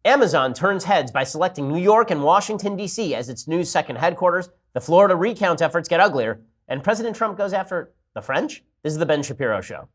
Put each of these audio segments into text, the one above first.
Amazon turns heads by selecting New York and Washington, D.C. as its new second headquarters. The Florida recount efforts get uglier. And President Trump goes after the French? This is the Ben Shapiro Show.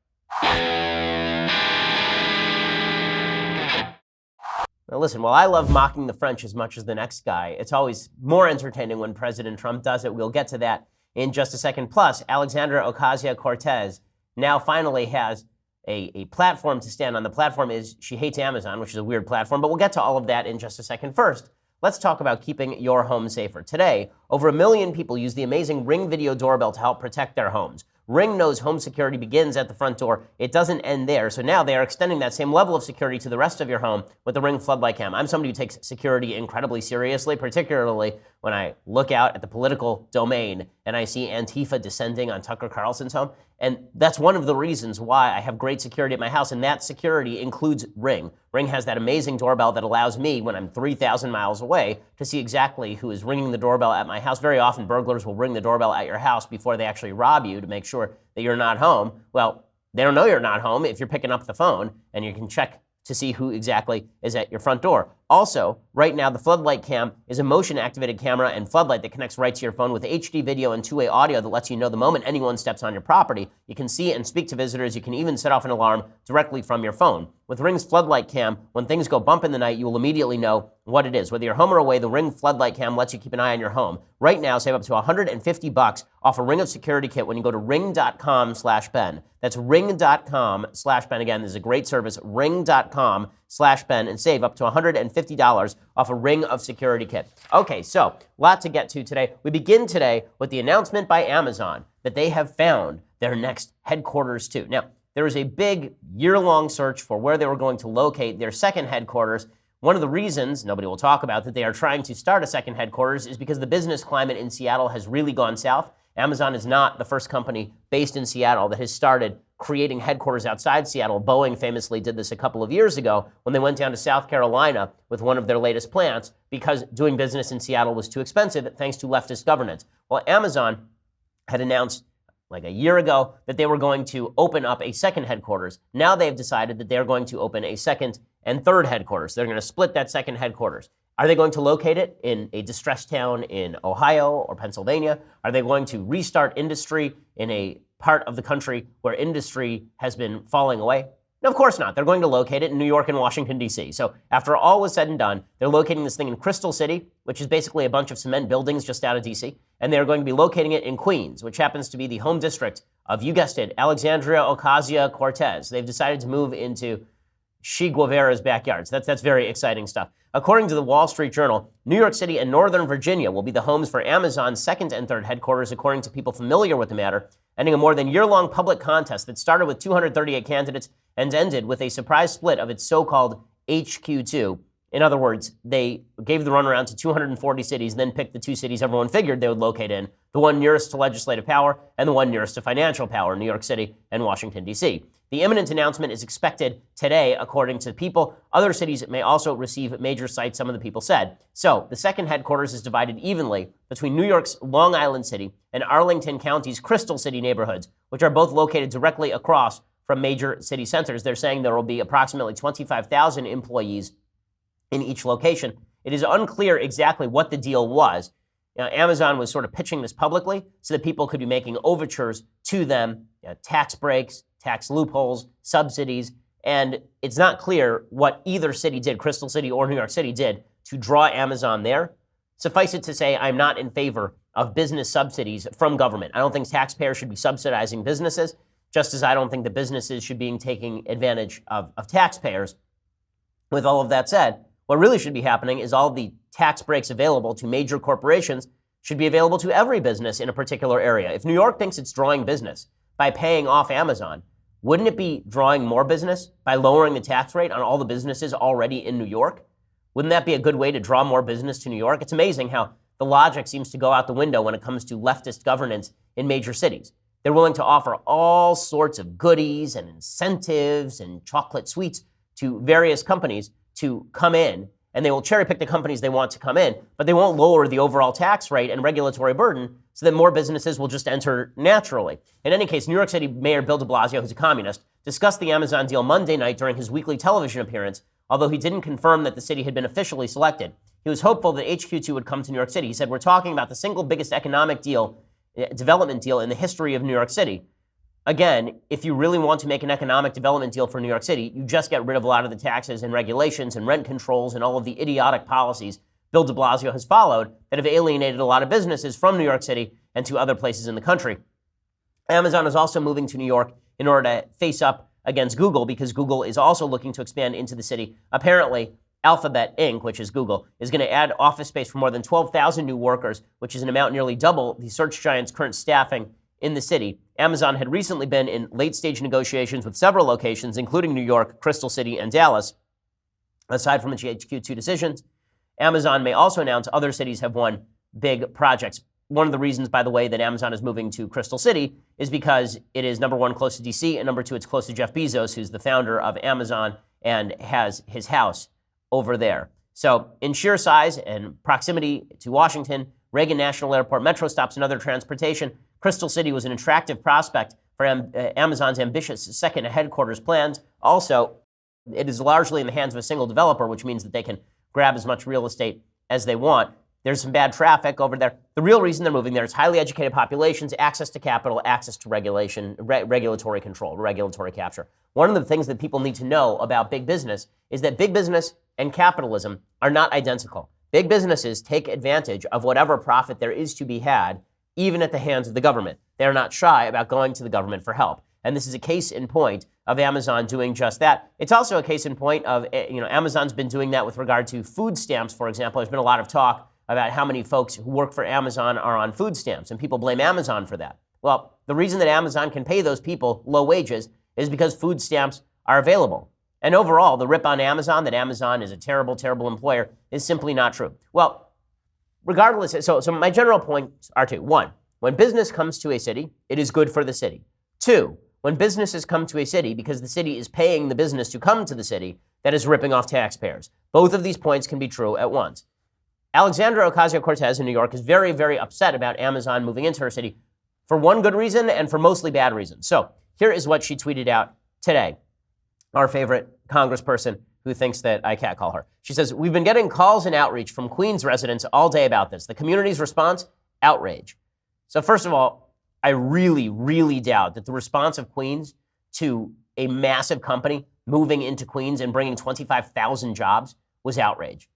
Now listen, while I love mocking the French as much as the next guy, it's always more entertaining when President Trump does it. We'll get to that in just a second. Plus, Alexandra Ocasio-Cortez now finally has a platform to stand on. The platform is she hates Amazon, which is a weird platform, but we'll get to all of that in just a second. First, let's talk about keeping your home safer. Today, over 1 million people use the amazing Ring video doorbell to help protect their homes. Ring knows home security begins at the front door. It doesn't end there. So now they are extending that same level of security to the rest of your home with the Ring floodlight cam. I'm somebody who takes security incredibly seriously, particularly when I look out at the political domain and I see Antifa descending on Tucker Carlson's home. And that's one of the reasons why I have great security at my house, and that security includes Ring. Ring has that amazing doorbell that allows me, when I'm 3,000 miles away, to see exactly who is ringing the doorbell at my house. Very often, burglars will ring the doorbell at your house before they actually rob you to make sure that you're not home. Well, they don't know you're not home if you're picking up the phone, and you can check to see who exactly is at your front door. Also, right now, the floodlight cam is a motion-activated camera and floodlight that connects right to your phone with HD video and two-way audio that lets you know the moment anyone steps on your property. You can see and speak to visitors. You can even set off an alarm directly from your phone. With Ring's floodlight cam, when things go bump in the night, you will immediately know what it is. Whether you're home or away, the Ring floodlight cam lets you keep an eye on your home. Right now, save up to $150 off a Ring of Security kit when you go to ring.com/Ben. That's ring.com/Ben. Again, this is a great service, ring.com/Ben, and save up to $150 off a Ring of Security kit. Okay, so a lot to get to today. We begin today with the announcement by Amazon that they have found their next headquarters too. Now, there was a big year-long search for where they were going to locate their second headquarters. One of the reasons, nobody will talk about, that they are trying to start a second headquarters is because the business climate in Seattle has really gone south. Amazon is not the first company based in Seattle that has started creating headquarters outside Seattle. Boeing famously did this a couple of years ago when they went down to South Carolina with one of their latest plants because doing business in Seattle was too expensive thanks to leftist governance. Well, Amazon had announced like a year ago that they were going to open up a second headquarters. Now they've decided that they're going to open a second and third headquarters. They're going to split that second headquarters. Are they going to locate it in a distressed town in Ohio or Pennsylvania? Are they going to restart industry in a part of the country where industry has been falling away? No, of course not. They're going to locate it in New York and Washington, D.C. So after all was said and done, they're locating this thing in Crystal City, which is basically a bunch of cement buildings just out of D.C., and they're going to be locating it in Queens, which happens to be the home district of, you guessed it, Alexandria Ocasio-Cortez. They've decided to move into Che Guevara's backyard. So that's very exciting stuff. According to the Wall Street Journal, New York City and Northern Virginia will be the homes for Amazon's second and third headquarters, according to people familiar with the matter, ending a more than year-long public contest that started with 238 candidates and ended with a surprise split of its so-called HQ2. In other words, they gave the runaround to 240 cities, then picked the two cities everyone figured they would locate in, the one nearest to legislative power and the one nearest to financial power, New York City and Washington, D.C. The imminent announcement is expected today, according to people. Other cities may also receive major sites, some of the people said. So the second headquarters is divided evenly between New York's Long Island City and Arlington County's Crystal City neighborhoods, which are both located directly across from major city centers. They're saying there will be approximately 25,000 employees in each location. It is unclear exactly what the deal was. Amazon was sort of pitching this publicly so that people could be making overtures to them, tax breaks, tax loopholes, subsidies, and it's not clear what either city did, Crystal City or New York City did, to draw Amazon there. Suffice it to say, I'm not in favor of business subsidies from government. I don't think taxpayers should be subsidizing businesses, just as I don't think the businesses should be taking advantage of taxpayers. With all of that said, what really should be happening is all the tax breaks available to major corporations should be available to every business in a particular area. If New York thinks it's drawing business by paying off Amazon, wouldn't it be drawing more business by lowering the tax rate on all the businesses already in New York? Wouldn't that be a good way to draw more business to New York? It's amazing how the logic seems to go out the window when it comes to leftist governance in major cities. They're willing to offer all sorts of goodies and incentives and chocolate sweets to various companies to come in, and they will cherry pick the companies they want to come in, but they won't lower the overall tax rate and regulatory burden so that more businesses will just enter naturally. In any case, New York City Mayor Bill de Blasio, who's a communist, discussed the Amazon deal Monday night during his weekly television appearance although he didn't confirm that the city had been officially selected. He was hopeful that HQ2 would come to New York City. He said, "We're talking about the single biggest economic development deal in the history of New York City." Again, if you really want to make an economic development deal for New York City, you just get rid of a lot of the taxes and regulations and rent controls and all of the idiotic policies Bill de Blasio has followed that have alienated a lot of businesses from New York City and to other places in the country. Amazon is also moving to New York in order to face up against Google because Google is also looking to expand into the city. Apparently, Alphabet Inc., which is Google, is going to add office space for more than 12,000 new workers, which is an amount nearly double the search giant's current staffing in the city. Amazon had recently been in late-stage negotiations with several locations, including New York, Crystal City, and Dallas. Aside from its HQ2 decisions, Amazon may also announce other cities have won big projects. One of the reasons, by the way, that Amazon is moving to Crystal City is because it is, number one, close to DC, and number two, it's close to Jeff Bezos, who's the founder of Amazon and has his house over there. So in sheer size and proximity to Washington, Reagan National Airport, metro stops, and other transportation, Crystal City was an attractive prospect for Amazon's ambitious second headquarters plans. Also, it is largely in the hands of a single developer, which means that they can grab as much real estate as they want. There's some bad traffic over there. The real reason they're moving there is highly educated populations, access to capital, access to regulation, regulatory control, regulatory capture. One of the things that people need to know about big business is that big business and capitalism are not identical. Big businesses take advantage of whatever profit there is to be had, even at the hands of the government. They're not shy about going to the government for help. And this is a case in point of Amazon doing just that. It's also a case in point of, Amazon's been doing that with regard to food stamps, for example. There's been a lot of talk about how many folks who work for Amazon are on food stamps, and people blame Amazon for that. Well, the reason that Amazon can pay those people low wages is because food stamps are available. And overall, the rip on Amazon, that Amazon is a terrible, terrible employer, is simply not true. Well, regardless, so my general points are two. One, when business comes to a city, it is good for the city. Two, when businesses come to a city because the city is paying the business to come to the city, that is ripping off taxpayers. Both of these points can be true at once. Alexandra Ocasio-Cortez in New York is very, very upset about Amazon moving into her city for one good reason and for mostly bad reasons. So here is what she tweeted out today. Our favorite congressperson who thinks that I catcall her. She says, "We've been getting calls and outreach from Queens residents all day about this. The community's response, outrage." So first of all, I really, really doubt that the response of Queens to a massive company moving into Queens and bringing 25,000 jobs was outrage.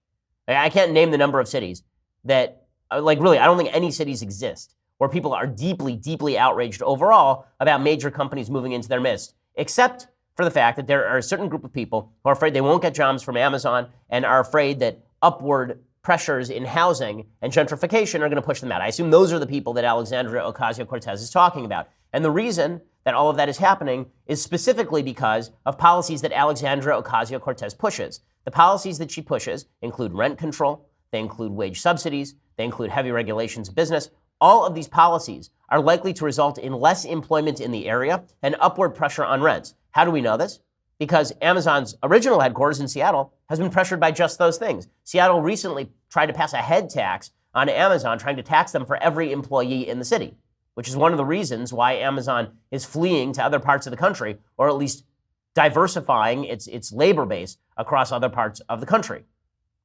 I can't name the number of cities that, really, I don't think any cities exist where people are deeply, deeply outraged overall about major companies moving into their midst, except for the fact that there are a certain group of people who are afraid they won't get jobs from Amazon and are afraid that upward pressures in housing and gentrification are going to push them out. I assume those are the people that Alexandra Ocasio-Cortez is talking about. And the reason that all of that is happening is specifically because of policies that Alexandra Ocasio-Cortez pushes. The policies that she pushes include rent control, they include wage subsidies, they include heavy regulations of business. All of these policies are likely to result in less employment in the area and upward pressure on rents. How do we know this? Because Amazon's original headquarters in Seattle has been pressured by just those things. Seattle recently tried to pass a head tax on Amazon, trying to tax them for every employee in the city, which is one of the reasons why Amazon is fleeing to other parts of the country, or at least diversifying its labor base across other parts of the country.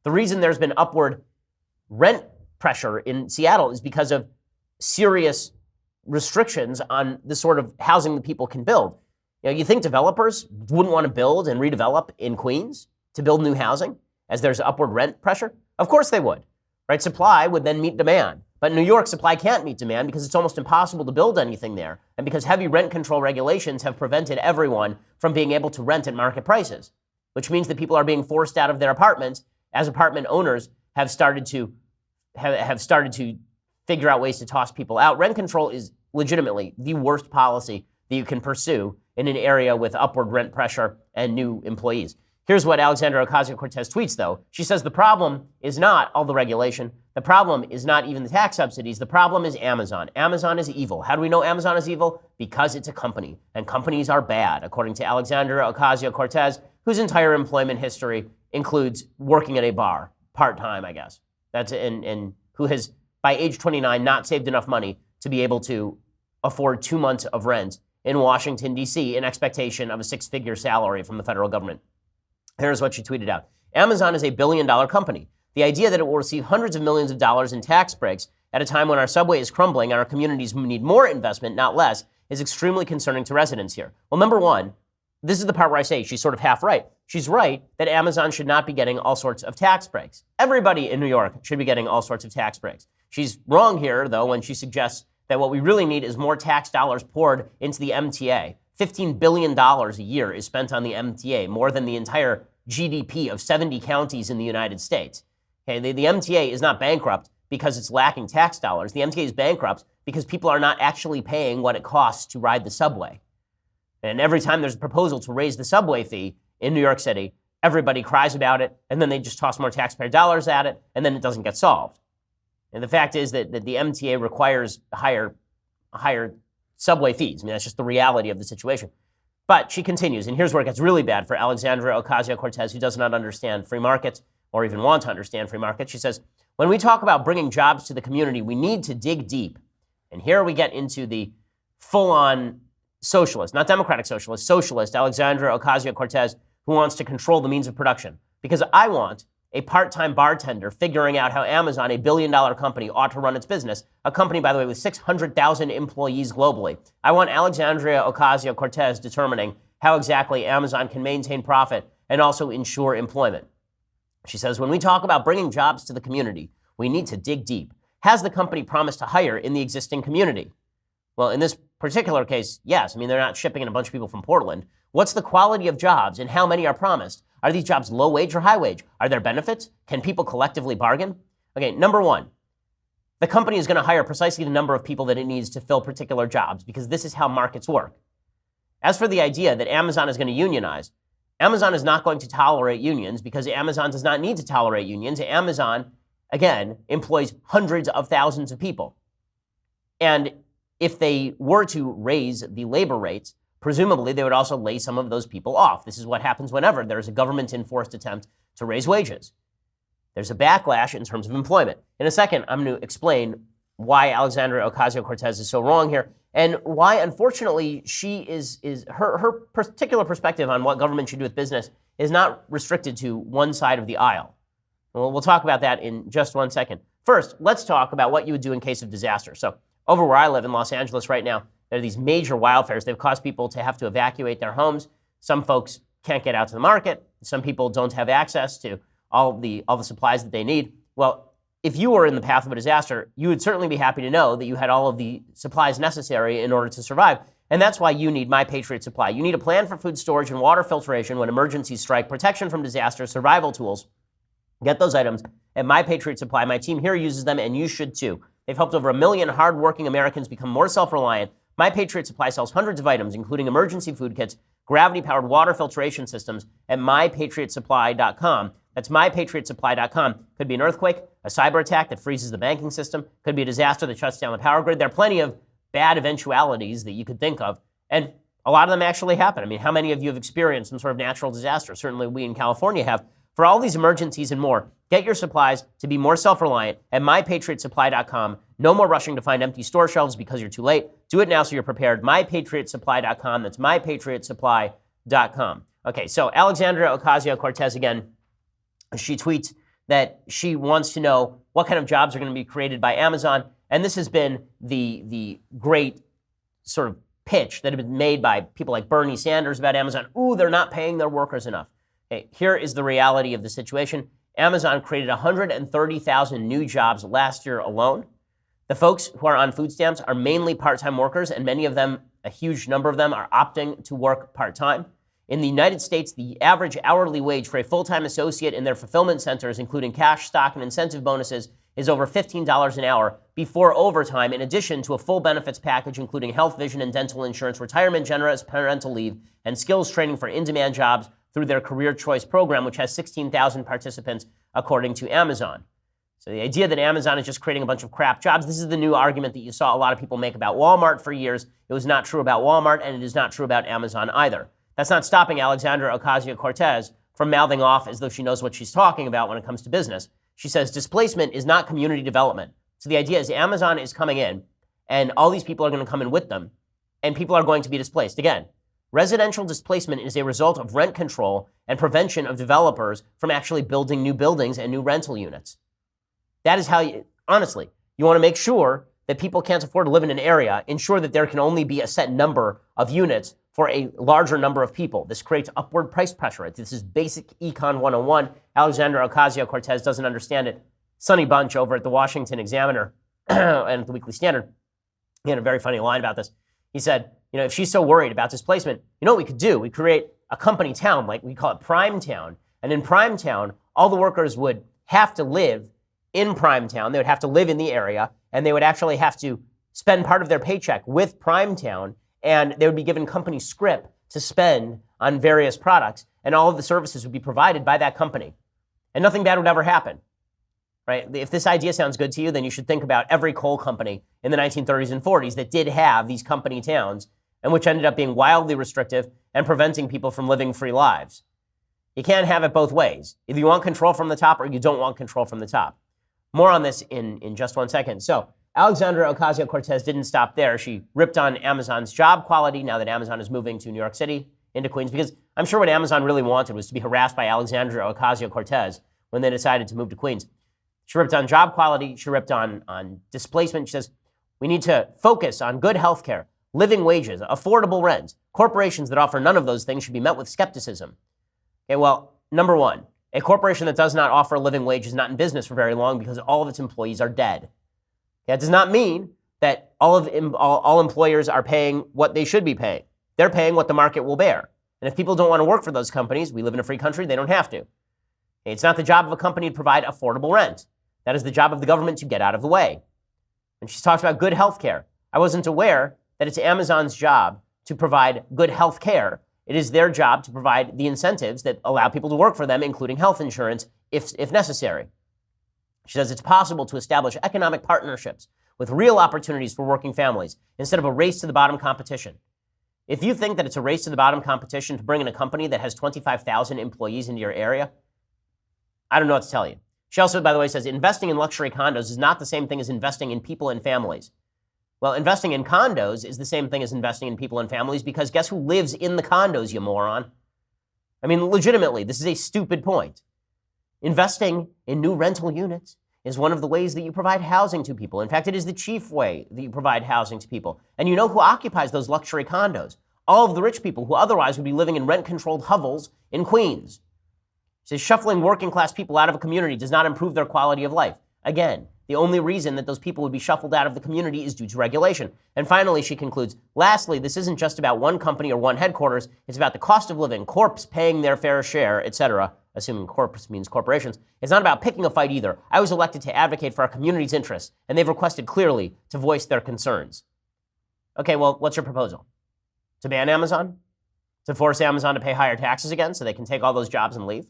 The reason there's been upward rent pressure in Seattle is because of serious restrictions on the sort of housing that people can build. You think developers wouldn't want to build and redevelop in Queens to build new housing as there's upward rent pressure? Of course they would, right? Supply would then meet demand. But in New York, supply can't meet demand because it's almost impossible to build anything there, and because heavy rent control regulations have prevented everyone from being able to rent at market prices, which means that people are being forced out of their apartments as apartment owners have started to figure out ways to toss people out. Rent control is legitimately the worst policy that you can pursue in an area with upward rent pressure and new employees. Here's what Alexandra Ocasio-Cortez tweets, though. She says the problem is not all the regulation. The problem is not even the tax subsidies. The problem is Amazon. Amazon is evil. How do we know Amazon is evil? Because it's a company, and companies are bad, according to Alexandra Ocasio-Cortez, whose entire employment history includes working at a bar, part-time, I guess. And who has, by age 29, not saved enough money to be able to afford 2 months of rent in Washington, D.C. in expectation of a 6-figure salary from the federal government. Here's what she tweeted out. Amazon is a billion-dollar company. The idea that it will receive hundreds of millions of dollars in tax breaks at a time when our subway is crumbling and our communities need more investment, not less, is extremely concerning to residents here. Well, number one, this is the part where I say she's sort of half right. She's right that Amazon should not be getting all sorts of tax breaks. Everybody in New York should be getting all sorts of tax breaks. She's wrong here, though, when she suggests that what we really need is more tax dollars poured into the MTA. $15 billion a year is spent on the MTA, more than the entire GDP of 70 counties in the United States. Okay, the MTA is not bankrupt because it's lacking tax dollars. The MTA is bankrupt because people are not actually paying what it costs to ride the subway. And every time there's a proposal to raise the subway fee in New York City, everybody cries about it, and then they just toss more taxpayer dollars at it, and then it doesn't get solved. And the fact is that the MTA requires higher subway fees. I mean, that's just the reality of the situation. But she continues, and here's where it gets really bad for Alexandria Ocasio-Cortez, who does not understand free markets or even want to understand free markets. She says, when we talk about bringing jobs to the community, we need to dig deep. And here we get into the full-on socialist, not democratic socialist, socialist Alexandria Ocasio-Cortez, who wants to control the means of production. Because I want a part-time bartender figuring out how Amazon, a billion-dollar company, ought to run its business. A company, by the way, with 600,000 employees globally. I want Alexandria Ocasio-Cortez determining how exactly Amazon can maintain profit and also ensure employment. She says, when we talk about bringing jobs to the community, we need to dig deep. Has the company promised to hire in the existing community? Well, in this particular case, yes. I mean, they're not shipping in a bunch of people from Portland. What's the quality of jobs and how many are promised? Are these jobs low wage or high wage? Are there benefits? Can people collectively bargain? Okay, number one, the company is going to hire precisely the number of people that it needs to fill particular jobs because this is how markets work. As for the idea that Amazon is going to unionize, Amazon is not going to tolerate unions because Amazon does not need to tolerate unions. Amazon, again, employs hundreds of thousands of people. And if they were to raise the labor rates, presumably they would also lay some of those people off. This is what happens whenever there's a government-enforced attempt to raise wages. There's a backlash in terms of employment. In a second, I'm going to explain why Alexandria Ocasio-Cortez is so wrong here and why, unfortunately, her particular perspective on what government should do with business is not restricted to one side of the aisle. Well, we'll talk about that in just 1 second. First, let's talk about what you would do in case of disaster. So over where I live in Los Angeles right now, there are these major wildfires. They've caused people to have to evacuate their homes. Some folks can't get out to the market. Some people don't have access to all the supplies that they need. Well, if you were in the path of a disaster, you would certainly be happy to know that you had all of the supplies necessary in order to survive. And that's why you need My Patriot Supply. You need a plan for food storage and water filtration when emergencies strike, protection from disaster, survival tools. Get those items at My Patriot Supply. My team here uses them, and you should too. They've helped over 1 million hardworking Americans become more self-reliant. My Patriot Supply sells hundreds of items, including emergency food kits, gravity-powered water filtration systems at mypatriotsupply.com. That's mypatriotsupply.com. Could be an earthquake, a cyber attack that freezes the banking system, could be a disaster that shuts down the power grid. There are plenty of bad eventualities that you could think of, and a lot of them actually happen. I mean, how many of you have experienced some sort of natural disaster? Certainly we in California have. For all these emergencies and more, get your supplies to be more self-reliant at mypatriotsupply.com. No more rushing to find empty store shelves because you're too late. Do it now so you're prepared. mypatriotsupply.com. That's mypatriotsupply.com. Okay, so Alexandria Ocasio-Cortez again, she tweets that she wants to know what kind of jobs are going to be created by Amazon. And this has been the great sort of pitch that had been made by people like Bernie Sanders about Amazon. Ooh, they're not paying their workers enough. Okay, here is the reality of the situation. Amazon created 130,000 new jobs last year alone. The folks who are on food stamps are mainly part-time workers, and many of them, a huge number of them, are opting to work part-time. In the United States, the average hourly wage for a full-time associate in their fulfillment centers, including cash, stock, and incentive bonuses, is over $15 an hour before overtime, in addition to a full benefits package, including health, vision, and dental insurance, retirement, generous parental leave, and skills training for in-demand jobs through their Career Choice program, which has 16,000 participants, according to Amazon. So the idea that Amazon is just creating a bunch of crap jobs, this is the new argument that you saw a lot of people make about Walmart for years. It was not true about Walmart, and it is not true about Amazon either. That's not stopping Alexandria Ocasio-Cortez from mouthing off as though she knows what she's talking about when it comes to business. She says displacement is not community development. So the idea is Amazon is coming in, and all these people are going to come in with them, and people are going to be displaced. Again, Residential displacement is a result of rent control and prevention of developers from actually building new buildings and new rental units. That is how honestly, you want to make sure that people can't afford to live in an area, ensure that there can only be a set number of units for a larger number of people. This creates upward price pressure. This is basic Econ 101. Alexandra Ocasio-Cortez doesn't understand it. Sonny Bunch over at the Washington Examiner and the Weekly Standard, he had a very funny line about this. He said, if she's so worried about displacement, you know what we could do? We create a company town, like we call it Prime Town. And in Prime Town, all the workers would have to live in Prime Town. They would have to live in the area, and they would actually have to spend part of their paycheck with Prime Town, and they would be given company scrip to spend on various products, and all of the services would be provided by that company. And nothing bad would ever happen. Right? If this idea sounds good to you, then you should think about every coal company in the 1930s and 40s that did have these company towns and which ended up being wildly restrictive and preventing people from living free lives. You can't have it both ways. Either you want control from the top or you don't want control from the top. More on this in just 1 second. So Alexandra Ocasio-Cortez didn't stop there. She ripped on Amazon's job quality now that Amazon is moving to New York City, into Queens, because I'm sure what Amazon really wanted was to be harassed by Alexandra Ocasio-Cortez when they decided to move to Queens. She ripped on job quality. She ripped on displacement. She says, we need to focus on good health care, living wages, affordable rent. Corporations that offer none of those things should be met with skepticism. Okay, well, number one, a corporation that does not offer a living wage is not in business for very long because all of its employees are dead. That does not mean that all employers are paying what they should be paying. They're paying what the market will bear. And if people don't want to work for those companies, we live in a free country, they don't have to. It's not the job of a company to provide affordable rent. That is the job of the government to get out of the way. And she talks about good health care. I wasn't aware that it's Amazon's job to provide good health care. It is their job to provide the incentives that allow people to work for them, including health insurance, if necessary. She says it's possible to establish economic partnerships with real opportunities for working families instead of a race to the bottom competition. If you think that it's a race to the bottom competition to bring in a company that has 25,000 employees into your area, I don't know what to tell you. She also, by the way, says investing in luxury condos is not the same thing as investing in people and families. Well, investing in condos is the same thing as investing in people and families because guess who lives in the condos, you moron? I mean, legitimately, this is a stupid point. Investing in new rental units is one of the ways that you provide housing to people. In fact, it is the chief way that you provide housing to people. And you know who occupies those luxury condos? All of the rich people who otherwise would be living in rent-controlled hovels in Queens. Says shuffling working class people out of a community does not improve their quality of life. Again, the only reason that those people would be shuffled out of the community is due to regulation. And finally, she concludes, lastly, this isn't just about one company or one headquarters. It's about the cost of living, corps paying their fair share, etc., assuming corps means corporations. It's not about picking a fight either. I was elected to advocate for our community's interests, and they've requested clearly to voice their concerns. Okay, well, what's your proposal? To ban Amazon? To force Amazon to pay higher taxes again so they can take all those jobs and leave?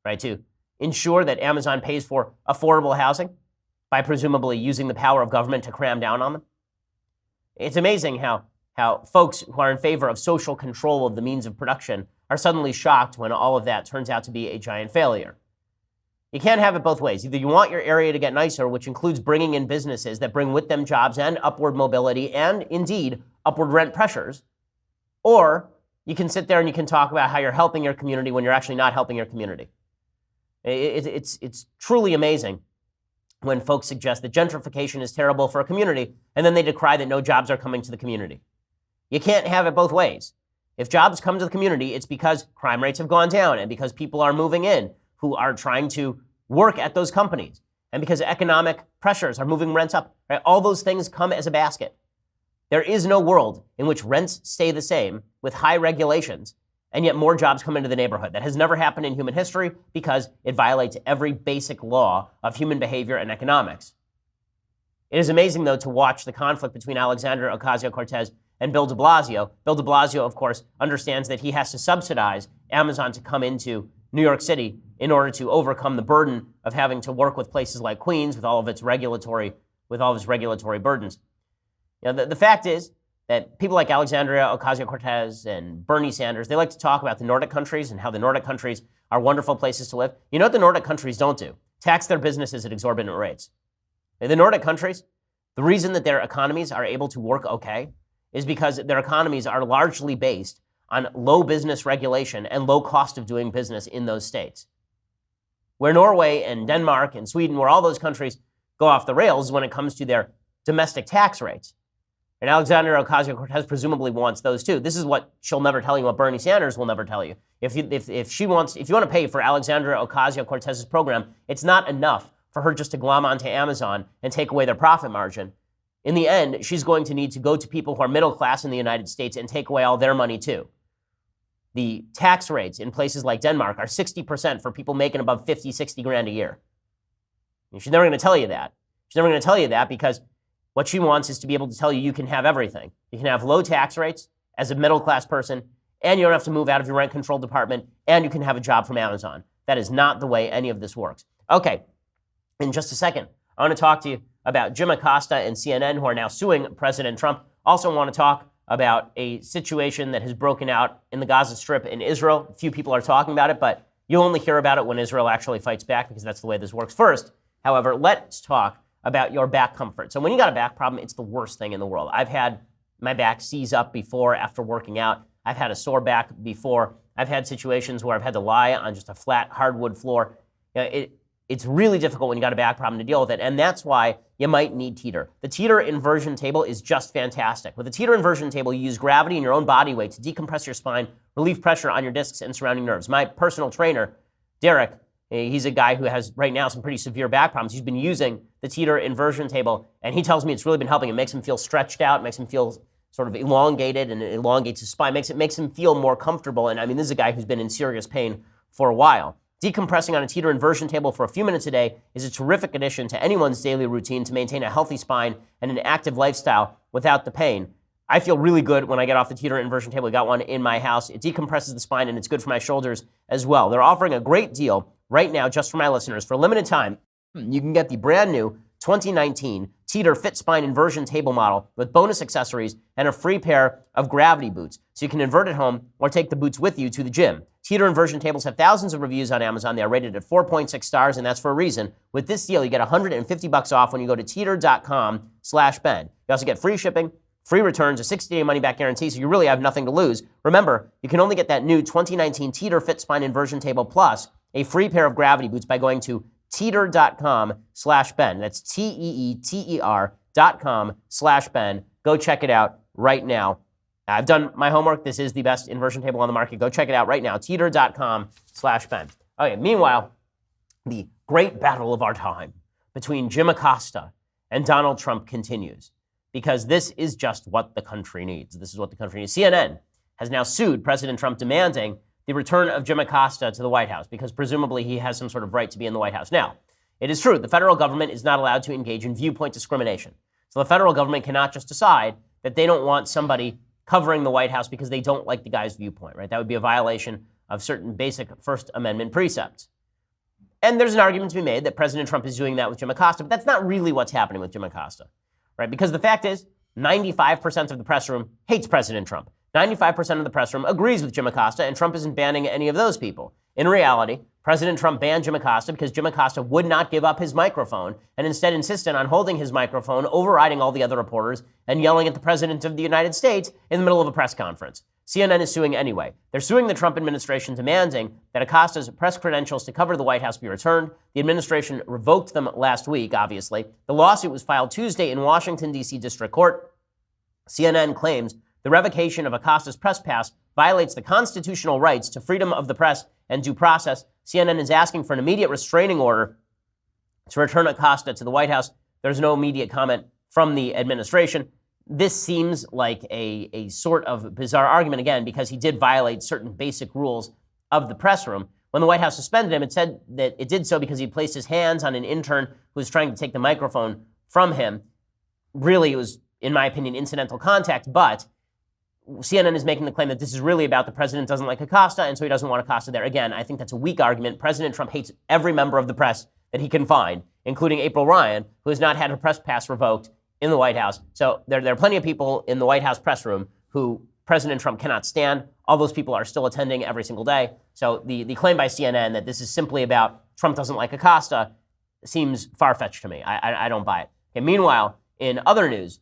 Right, to ensure that Amazon pays for affordable housing by presumably using the power of government to cram down on them. It's amazing how folks who are in favor of social control of the means of production are suddenly shocked when all of that turns out to be a giant failure. You can't have it both ways. Either you want your area to get nicer, which includes bringing in businesses that bring with them jobs and upward mobility and, indeed, upward rent pressures, or you can sit there and you can talk about how you're helping your community when you're actually not helping your community. It's truly amazing when folks suggest that gentrification is terrible for a community, and then they decry that no jobs are coming to the community. You can't have it both ways. If jobs come to the community, it's because crime rates have gone down and because people are moving in who are trying to work at those companies and because economic pressures are moving rents up. Right? All those things come as a basket. There is no world in which rents stay the same with high regulations and yet more jobs come into the neighborhood. That has never happened in human history because it violates every basic law of human behavior and economics. It is amazing, though, to watch the conflict between Alexandra Ocasio-Cortez and Bill de Blasio. Bill de Blasio, of course, understands that he has to subsidize Amazon to come into New York City in order to overcome the burden of having to work with places like Queens with all of its regulatory burdens. You know, the fact is that people like Alexandria Ocasio-Cortez and Bernie Sanders, they like to talk about the Nordic countries and how the Nordic countries are wonderful places to live. You know what the Nordic countries don't do? Tax their businesses at exorbitant rates. The Nordic countries, the reason that their economies are able to work okay is because their economies are largely based on low business regulation and low cost of doing business in those states. Where Norway and Denmark and Sweden, where all those countries go off the rails when it comes to their domestic tax rates. And Alexandria Ocasio-Cortez presumably wants those too. This is what she'll never tell you, what Bernie Sanders will never tell you. If you want to pay for Alexandria Ocasio-Cortez's program, it's not enough for her just to glom onto Amazon and take away their profit margin. In the end, she's going to need to go to people who are middle class in the United States and take away all their money too. The tax rates in places like Denmark are 60% for people making above 50, 60 grand a year. And she's never going to tell you that. She's never going to tell you that because what she wants is to be able to tell you you can have everything. You can have low tax rates as a middle class person, and you don't have to move out of your rent control department, and you can have a job from Amazon. That is not the way any of this works. Okay, in just a second, I want to talk to you about Jim Acosta and CNN, who are now suing President Trump. Also want to talk about a situation that has broken out in the Gaza Strip in Israel. A few people are talking about it, but you'll only hear about it when Israel actually fights back, because that's the way this works. First, however, let's talk about your back comfort. So when you got a back problem, it's the worst thing in the world. I've had my back seize up before after working out. I've had a sore back before. I've had situations where I've had to lie on just a flat hardwood floor. You know, it's really difficult when you got a back problem to deal with it, and that's why you might need Teeter. The Teeter inversion table is just fantastic. With the Teeter inversion table, you use gravity and your own body weight to decompress your spine, relieve pressure on your discs and surrounding nerves. My personal trainer, Derek, he's a guy who has right now some pretty severe back problems. He's been using the Teeter inversion table, and he tells me it's really been helping. It makes him feel stretched out, makes him feel sort of elongated, and it elongates his spine, makes him feel more comfortable. And I mean, this is a guy who's been in serious pain for a while. Decompressing on a Teeter inversion table for a few minutes a day is a terrific addition to anyone's daily routine to maintain a healthy spine and an active lifestyle without the pain. I feel really good when I get off the Teeter inversion table. I got one in my house. It decompresses the spine, and it's good for my shoulders as well. They're offering a great deal right now just for my listeners. For a limited time, you can get the brand new 2019 Teeter Fit Spine Inversion Table Model with bonus accessories and a free pair of gravity boots, so you can invert at home or take the boots with you to the gym. Teeter inversion tables have thousands of reviews on Amazon. They are rated at 4.6 stars, and that's for a reason. With this deal, you get $150 off when you go to teeter.com/Ben. You also get free shipping, free returns, a 60-day money-back guarantee, so you really have nothing to lose. Remember, you can only get that new 2019 Teeter Fit Spine Inversion Table plus a free pair of gravity boots by going to teeter.com/Ben. That's teeter.com/Ben. Go check it out right now. I've done my homework. This is the best inversion table on the market. Go check it out right now. Teeter.com/Ben. Okay, meanwhile, the great battle of our time between Jim Acosta and Donald Trump continues, because this is just what the country needs. This is what the country needs. CNN has now sued President Trump, demanding the return of Jim Acosta to the White House, because presumably he has some sort of right to be in the White House. Now, it is true, the federal government is not allowed to engage in viewpoint discrimination. So the federal government cannot just decide that they don't want somebody covering the White House because they don't like the guy's viewpoint, right? That would be a violation of certain basic First Amendment precepts. And there's an argument to be made that President Trump is doing that with Jim Acosta, but that's not really what's happening with Jim Acosta, right? Because the fact is, 95% of the press room hates President Trump. 95% of the press room agrees with Jim Acosta, and Trump isn't banning any of those people. In reality, President Trump banned Jim Acosta because Jim Acosta would not give up his microphone and instead insisted on holding his microphone, overriding all the other reporters, and yelling at the President of the United States in the middle of a press conference. CNN is suing anyway. They're suing the Trump administration, demanding that Acosta's press credentials to cover the White House be returned. The administration revoked them last week, obviously. The lawsuit was filed Tuesday in Washington, D.C. District Court. CNN claims the revocation of Acosta's press pass violates the constitutional rights to freedom of the press and due process. CNN is asking for an immediate restraining order to return Acosta to the White House. There's no immediate comment from the administration. This seems like a sort of bizarre argument, again, because he did violate certain basic rules of the press room. When the White House suspended him, it said that it did so because he placed his hands on an intern who was trying to take the microphone from him. Really, it was, in my opinion, incidental contact, but CNN is making the claim that this is really about the president doesn't like Acosta, and so he doesn't want Acosta there. Again, I think that's a weak argument. President Trump hates every member of the press that he can find, including April Ryan, who has not had her press pass revoked in the White House. So there are plenty of people in the White House press room who President Trump cannot stand. All those people are still attending every single day. So the claim by CNN that this is simply about Trump doesn't like Acosta seems far-fetched to me. I don't buy it. Okay, meanwhile, in other news,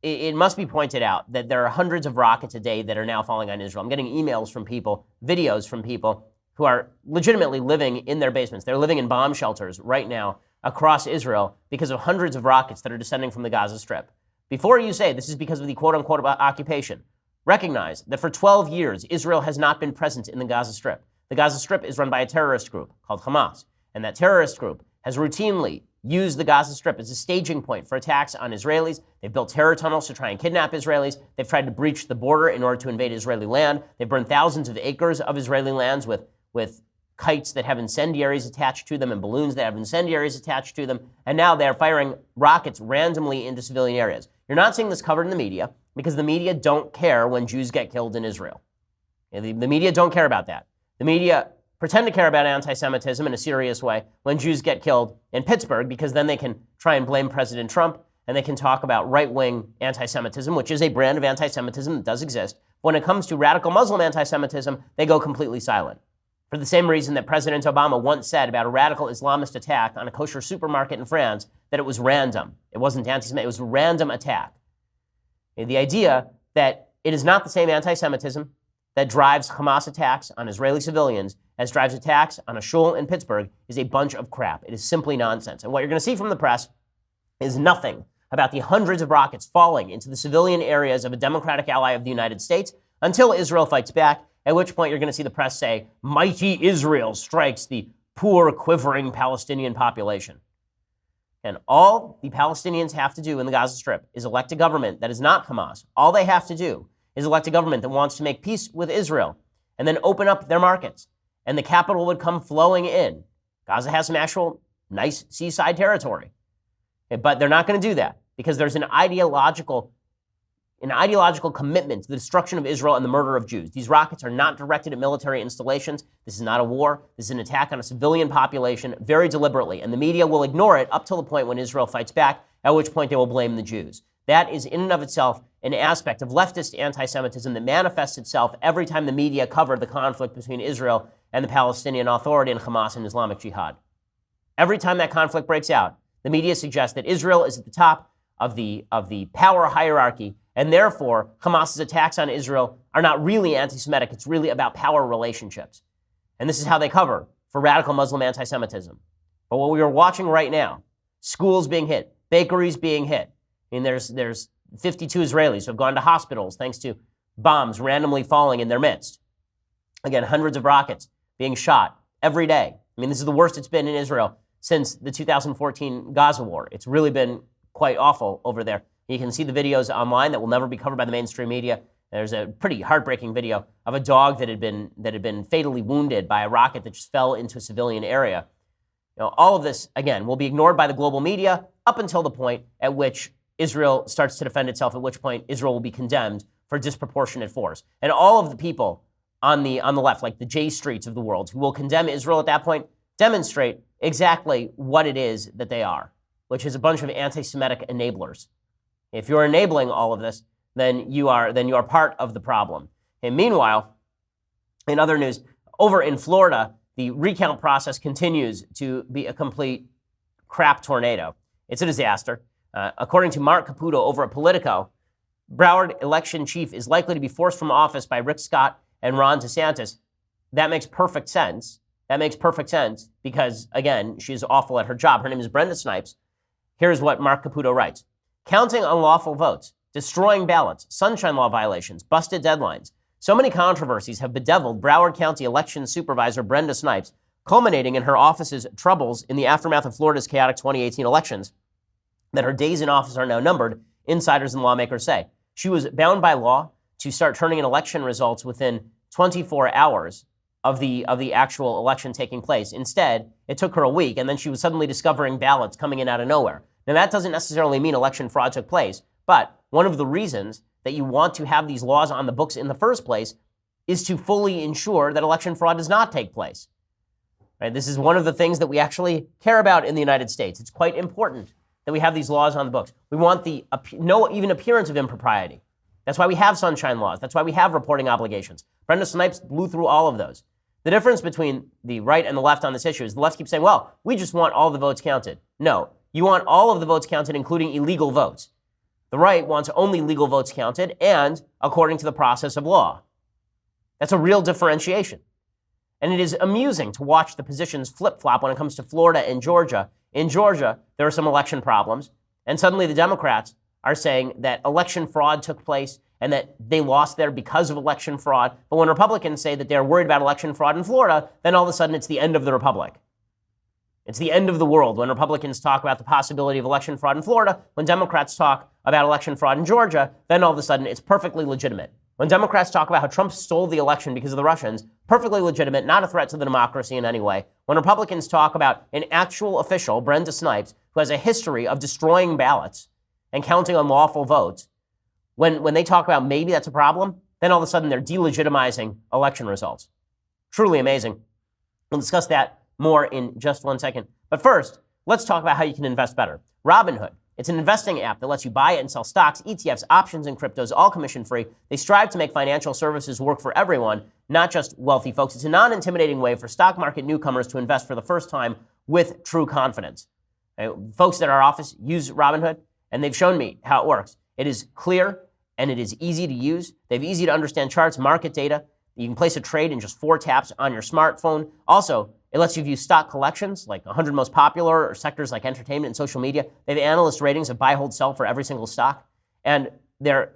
it must be pointed out that there are hundreds of rockets a day that are now falling on Israel. I'm getting emails from people, videos from people who are legitimately living in their basements. They're living in bomb shelters right now across Israel because of hundreds of rockets that are descending from the Gaza Strip. Before you say this is because of the quote-unquote occupation, recognize that for 12 years, Israel has not been present in the Gaza Strip. The Gaza Strip is run by a terrorist group called Hamas, and that terrorist group has routinely used the Gaza Strip as a staging point for attacks on Israelis. They've built terror tunnels to try and kidnap Israelis. They've tried to breach the border in order to invade Israeli land. They've burned thousands of acres of Israeli lands with kites that have incendiaries attached to them and balloons that have incendiaries attached to them. And now they're firing rockets randomly into civilian areas. You're not seeing this covered in the media because the media don't care when Jews get killed in Israel. The media don't care about that. The media pretend to care about anti-Semitism in a serious way when Jews get killed in Pittsburgh, because then they can try and blame President Trump and they can talk about right-wing anti-Semitism, which is a brand of anti-Semitism that does exist. When it comes to radical Muslim anti-Semitism, they go completely silent. For the same reason that President Obama once said about a radical Islamist attack on a kosher supermarket in France, that it was random. It wasn't anti-Semitic, it was a random attack. And the idea that it is not the same anti-Semitism that drives Hamas attacks on Israeli civilians as drives attacks on a shul in Pittsburgh is a bunch of crap. It is simply nonsense. And what you're going to see from the press is nothing about the hundreds of rockets falling into the civilian areas of a democratic ally of the United States until Israel fights back, at which point you're going to see the press say, "Mighty Israel strikes the poor, quivering Palestinian population." And all the Palestinians have to do in the Gaza Strip is elect a government that is not Hamas. All they have to do is elect a government that wants to make peace with Israel and then open up their markets, and the capital would come flowing in. Gaza has some actual nice seaside territory, but they're not going to do that because there's an ideological commitment to the destruction of Israel and the murder of Jews. These rockets are not directed at military installations. This is not a war. This is an attack on a civilian population very deliberately, and the media will ignore it up till the point when Israel fights back, at which point they will blame the Jews. That is in and of itself an aspect of leftist anti-Semitism that manifests itself every time the media cover the conflict between Israel and the Palestinian Authority and Hamas and Islamic Jihad. Every time that conflict breaks out, the media suggests that Israel is at the top of the power hierarchy, and therefore Hamas's attacks on Israel are not really anti-Semitic. It's really about power relationships. And this is how they cover for radical Muslim anti-Semitism. But what we are watching right now, schools being hit, bakeries being hit. I mean, there's 52 Israelis who have gone to hospitals thanks to bombs randomly falling in their midst. Again, hundreds of rockets being shot every day. I mean, this is the worst it's been in Israel since the 2014 Gaza war. It's really been quite awful over there. You can see the videos online that will never be covered by the mainstream media. There's a pretty heartbreaking video of a dog that had been fatally wounded by a rocket that just fell into a civilian area. You know, all of this, again, will be ignored by the global media up until the point at which Israel starts to defend itself, at which point Israel will be condemned for disproportionate force. And all of the people on the left, like the J Streets of the world, who will condemn Israel at that point, demonstrate exactly what it is that they are, which is a bunch of anti-Semitic enablers. If you're enabling all of this, then you are part of the problem. And meanwhile, in other news, over in Florida, the recount process continues to be a complete crap tornado. It's a disaster. According to Mark Caputo over at Politico, Broward election chief is likely to be forced from office by Rick Scott and Ron DeSantis. That makes perfect sense. That makes perfect sense because, again, she's awful at her job. Her name is Brenda Snipes. Here's what Mark Caputo writes. Counting unlawful votes, destroying ballots, sunshine law violations, busted deadlines. So many controversies have bedeviled Broward County election supervisor Brenda Snipes, culminating in her office's troubles in the aftermath of Florida's chaotic 2018 elections, that her days in office are now numbered, insiders and lawmakers say. She was bound by law to start turning in election results within 24 hours of the actual election taking place. Instead, it took her a week, and then she was suddenly discovering ballots coming in out of nowhere. Now, that doesn't necessarily mean election fraud took place, but one of the reasons that you want to have these laws on the books in the first place is to fully ensure that election fraud does not take place. Right? This is one of the things that we actually care about in the United States. It's quite important that we have these laws on the books. We want no even appearance of impropriety. That's why we have sunshine laws. That's why we have reporting obligations. Brenda Snipes blew through all of those. The difference between the right and the left on this issue is the left keeps saying, well, we just want all the votes counted. No, you want all of the votes counted, including illegal votes. The right wants only legal votes counted and according to the process of law. That's a real differentiation. And it is amusing to watch the positions flip-flop when it comes to Florida and Georgia. In Georgia, there are some election problems, and suddenly the Democrats are saying that election fraud took place and that they lost there because of election fraud. But when Republicans say that they're worried about election fraud in Florida, then all of a sudden it's the end of the republic. It's the end of the world when Republicans talk about the possibility of election fraud in Florida. When Democrats talk about election fraud in Georgia, then all of a sudden it's perfectly legitimate. When Democrats talk about how Trump stole the election because of the Russians, perfectly legitimate, not a threat to the democracy in any way. When Republicans talk about an actual official, Brenda Snipes, who has a history of destroying ballots and counting unlawful votes, when they talk about maybe that's a problem, then all of a sudden they're delegitimizing election results. Truly amazing. We'll discuss that more in just 1 second. But first, let's talk about how you can invest better. Robinhood. It's an investing app that lets you buy and sell stocks, ETFs, options, and cryptos, all commission-free. They strive to make financial services work for everyone, not just wealthy folks. It's a non-intimidating way for stock market newcomers to invest for the first time with true confidence. Folks at our office use Robinhood, and they've shown me how it works. It is clear, and it is easy to use. They have easy to understand charts, market data. You can place a trade in just 4 taps on your smartphone. Also, it lets you view stock collections, like 100 most popular, or sectors like entertainment and social media. They have analyst ratings of buy, hold, sell for every single stock. And their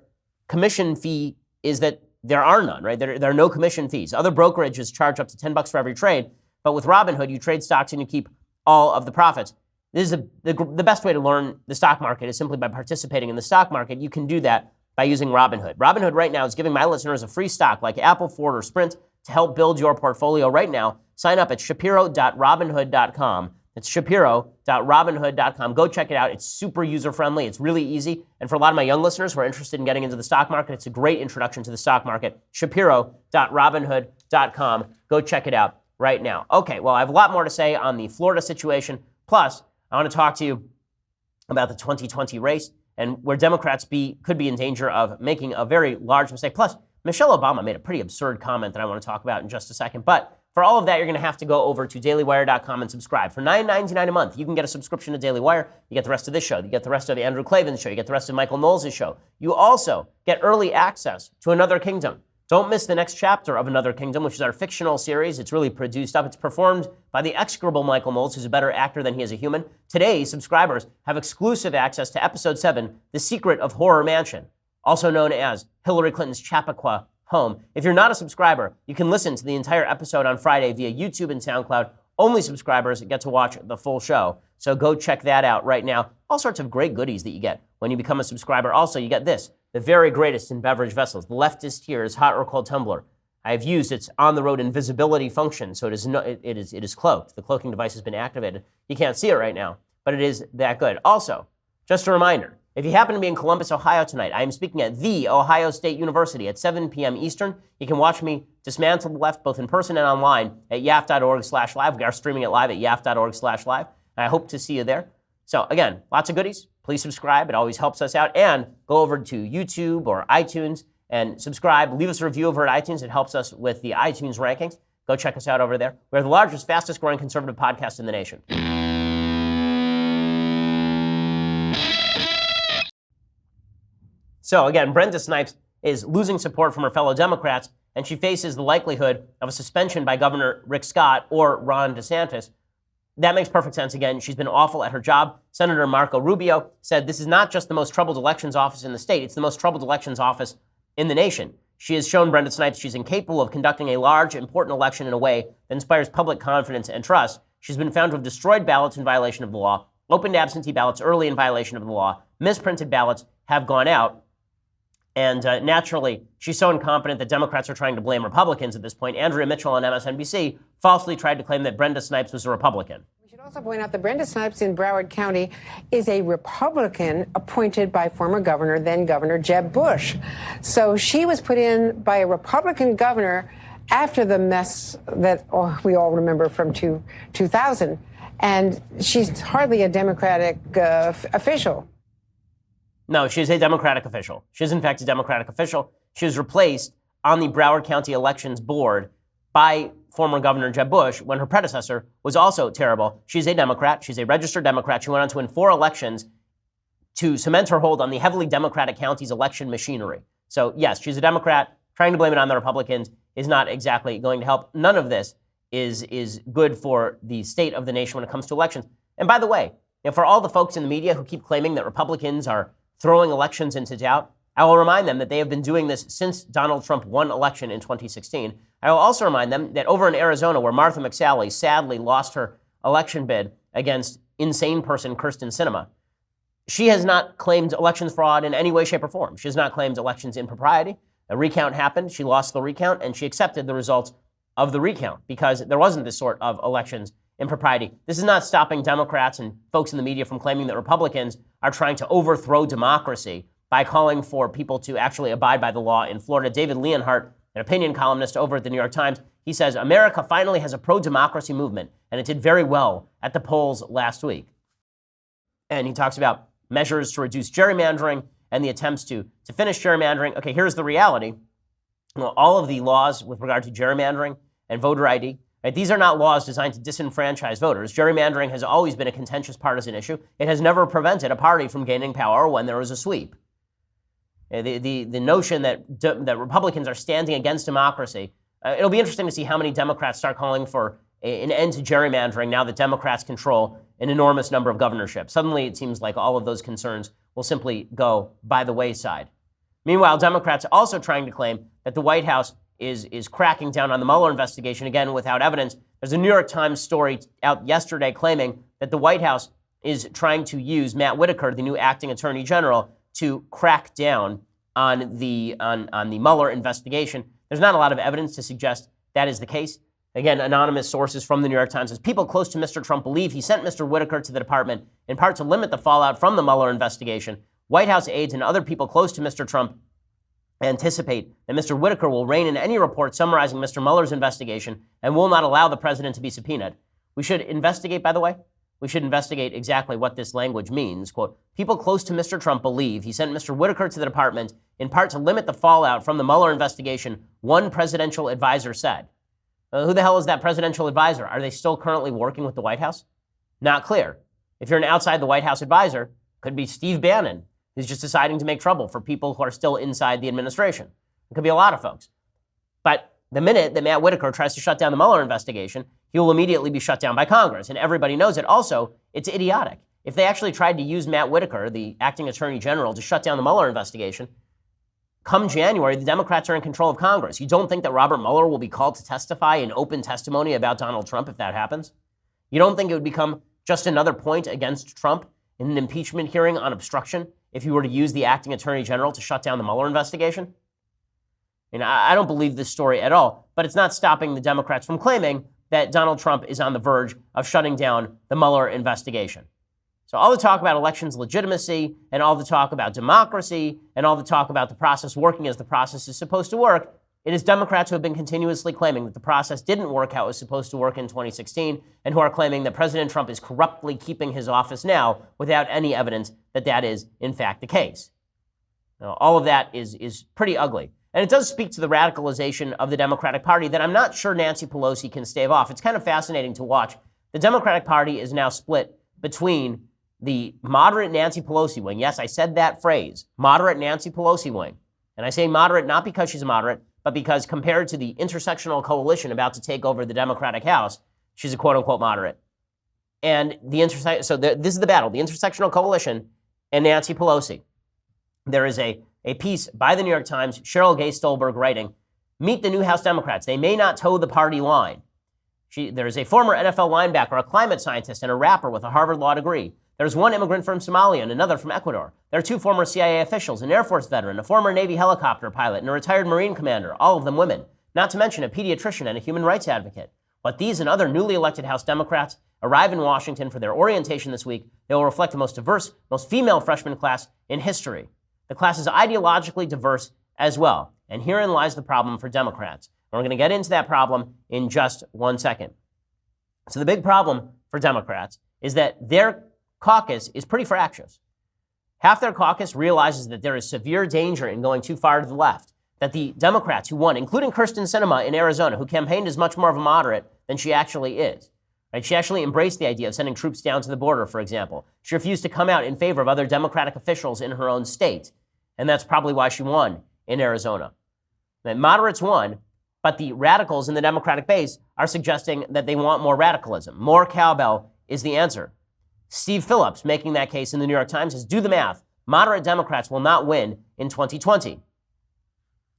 commission fee is that there are none, right? There are no commission fees. Other brokerages charge up to $10 for every trade. But with Robinhood, you trade stocks and you keep all of the profits. This is the best way to learn the stock market is simply by participating in the stock market. You can do that by using Robinhood. Robinhood right now is giving my listeners a free stock like Apple, Ford, or Sprint to help build your portfolio right now. Sign up at shapiro.robinhood.com. It's shapiro.robinhood.com. Go check it out. It's super user-friendly. It's really easy. And for a lot of my young listeners who are interested in getting into the stock market, it's a great introduction to the stock market. shapiro.robinhood.com. Go check it out right now. Okay, well, I have a lot more to say on the Florida situation. Plus, I want to talk to you about the 2020 race and where Democrats could be in danger of making a very large mistake. Plus, Michelle Obama made a pretty absurd comment that I want to talk about in just a second. But for all of that, you're going to have to go over to dailywire.com and subscribe. For $9.99 a month, you can get a subscription to Daily Wire. You get the rest of this show. You get the rest of the Andrew Klavan's show. You get the rest of Michael Knowles' show. You also get early access to Another Kingdom. Don't miss the next chapter of Another Kingdom, which is our fictional series. It's really produced up. It's performed by the execrable Michael Knowles, who's a better actor than he is a human. Today, subscribers have exclusive access to Episode 7, The Secret of Horror Mansion, also known as Hillary Clinton's Chappaqua home. If you're not a subscriber, you can listen to the entire episode on Friday via YouTube and SoundCloud. Only subscribers get to watch the full show. So go check that out right now. All sorts of great goodies that you get when you become a subscriber. Also, you get this, the very greatest in beverage vessels. The leftist here is hot or cold tumbler. I have used its on-the-road invisibility function, so it is cloaked. The cloaking device has been activated. You can't see it right now, but it is that good. Also, just a reminder, if you happen to be in Columbus, Ohio tonight, I am speaking at The Ohio State University at 7 p.m. Eastern. You can watch me dismantle the left both in person and online at yaf.org/live. We are streaming it live at yaf.org/live. And I hope to see you there. So again, lots of goodies. Please subscribe. It always helps us out. And go over to YouTube or iTunes and subscribe. Leave us a review over at iTunes. It helps us with the iTunes rankings. Go check us out over there. We're the largest, fastest growing conservative podcast in the nation. So again, Brenda Snipes is losing support from her fellow Democrats, and she faces the likelihood of a suspension by Governor Rick Scott or Ron DeSantis. That makes perfect sense. Again, she's been awful at her job. Senator Marco Rubio said this is not just the most troubled elections office in the state, it's the most troubled elections office in the nation. She has shown Brenda Snipes she's incapable of conducting a large, important election in a way that inspires public confidence and trust. She's been found to have destroyed ballots in violation of the law, opened absentee ballots early in violation of the law, misprinted ballots have gone out. And naturally, she's so incompetent that Democrats are trying to blame Republicans at this point. Andrea Mitchell on MSNBC falsely tried to claim that Brenda Snipes was a Republican. We should also point out that Brenda Snipes in Broward County is a Republican appointed by then Governor Jeb Bush. So she was put in by a Republican governor after the mess that we all remember from 2000. And she's hardly a Democratic official. No, she is a Democratic official. She is, in fact, a Democratic official. She was replaced on the Broward County Elections Board by former Governor Jeb Bush when her predecessor was also terrible. She's a Democrat. She's a registered Democrat. She went on to win 4 elections to cement her hold on the heavily Democratic county's election machinery. So yes, she's a Democrat. Trying to blame it on the Republicans is not exactly going to help. None of this is good for the state of the nation when it comes to elections. And by the way, for all the folks in the media who keep claiming that Republicans are throwing elections into doubt, I will remind them that they have been doing this since Donald Trump won election in 2016. I will also remind them that over in Arizona, where Martha McSally sadly lost her election bid against insane person Kyrsten Sinema, she has not claimed elections fraud in any way, shape, or form. She has not claimed elections impropriety. A recount happened. She lost the recount, and she accepted the results of the recount because there wasn't this sort of elections impropriety. This is not stopping Democrats and folks in the media from claiming that Republicans are trying to overthrow democracy by calling for people to actually abide by the law in Florida. David Leonhardt, an opinion columnist over at the New York Times, he says, America finally has a pro-democracy movement, and it did very well at the polls last week. And he talks about measures to reduce gerrymandering and the attempts to finish gerrymandering. Okay, here's the reality. Well, all of the laws with regard to gerrymandering and voter ID, right, these are not laws designed to disenfranchise voters. Gerrymandering has always been a contentious partisan issue. It has never prevented a party from gaining power when there is a sweep. The notion that Republicans are standing against democracy, it'll be interesting to see how many Democrats start calling for an end to gerrymandering now that Democrats control an enormous number of governorships. Suddenly, it seems like all of those concerns will simply go by the wayside. Meanwhile, Democrats are also trying to claim that the White House is cracking down on the Mueller investigation, again, without evidence. There's a New York Times story out yesterday claiming that the White House is trying to use Matt Whitaker, the new acting attorney general, to crack down on the Mueller investigation. There's not a lot of evidence to suggest that is the case. Again, anonymous sources from the New York Times says people close to Mr. Trump believe he sent Mr. Whitaker to the department in part to limit the fallout from the Mueller investigation. White House aides and other people close to Mr. Trump anticipate that Mr. Whitaker will rein in any report summarizing Mr. Mueller's investigation and will not allow the president to be subpoenaed. We should investigate, by the way. We should investigate exactly what this language means. Quote, people close to Mr. Trump believe he sent Mr. Whitaker to the department in part to limit the fallout from the Mueller investigation, one presidential advisor said. Who the hell is that presidential advisor? Are they still currently working with the White House? Not clear. If you're an outside the White House advisor, could be Steve Bannon, who's just deciding to make trouble for people who are still inside the administration. It could be a lot of folks. But the minute that Matt Whitaker tries to shut down the Mueller investigation, he will immediately be shut down by Congress. And everybody knows it. Also, it's idiotic. If they actually tried to use Matt Whitaker, the acting attorney general, to shut down the Mueller investigation, come January, the Democrats are in control of Congress. You don't think that Robert Mueller will be called to testify in open testimony about Donald Trump if that happens? You don't think it would become just another point against Trump in an impeachment hearing on obstruction if you were to use the acting attorney general to shut down the Mueller investigation? I don't believe this story at all, but it's not stopping the Democrats from claiming that Donald Trump is on the verge of shutting down the Mueller investigation. So all the talk about elections legitimacy and all the talk about democracy and all the talk about the process working as the process is supposed to work, it is Democrats who have been continuously claiming that the process didn't work how it was supposed to work in 2016 and who are claiming that President Trump is corruptly keeping his office now without any evidence that that is, in fact, the case. Now, all of that is pretty ugly. And it does speak to the radicalization of the Democratic Party that I'm not sure Nancy Pelosi can stave off. It's kind of fascinating to watch. The Democratic Party is now split between the moderate Nancy Pelosi wing. Yes, I said that phrase, moderate Nancy Pelosi wing. And I say moderate not because she's a moderate, but because compared to the intersectional coalition about to take over the Democratic House, she's a quote-unquote moderate. And this is the battle, the intersectional coalition and Nancy Pelosi. There is a piece by the New York Times, Cheryl Gay Stolberg writing, meet the new House Democrats. They may not toe the party line. There is a former NFL linebacker, a climate scientist, and a rapper with a Harvard Law degree. There's one immigrant from Somalia and another from Ecuador. There are two former CIA officials, an Air Force veteran, a former Navy helicopter pilot, and a retired Marine commander, all of them women, not to mention a pediatrician and a human rights advocate. But these and other newly elected House Democrats arrive in Washington for their orientation this week. They will reflect the most diverse, most female freshman class in history. The class is ideologically diverse as well. And herein lies the problem for Democrats. And we're going to get into that problem in just 1 second. So the big problem for Democrats is that their caucus is pretty fractious. Half their caucus realizes that there is severe danger in going too far to the left, that the Democrats who won, including Kyrsten Sinema in Arizona, who campaigned as much more of a moderate than she actually is, Right? She actually embraced the idea of sending troops down to the border, for example. She refused to come out in favor of other Democratic officials in her own state. And that's probably why she won in Arizona. The moderates won, but the radicals in the Democratic base are suggesting that they want more radicalism. More cowbell is the answer. Steve Phillips, making that case in the New York Times, says, do the math. Moderate Democrats will not win in 2020.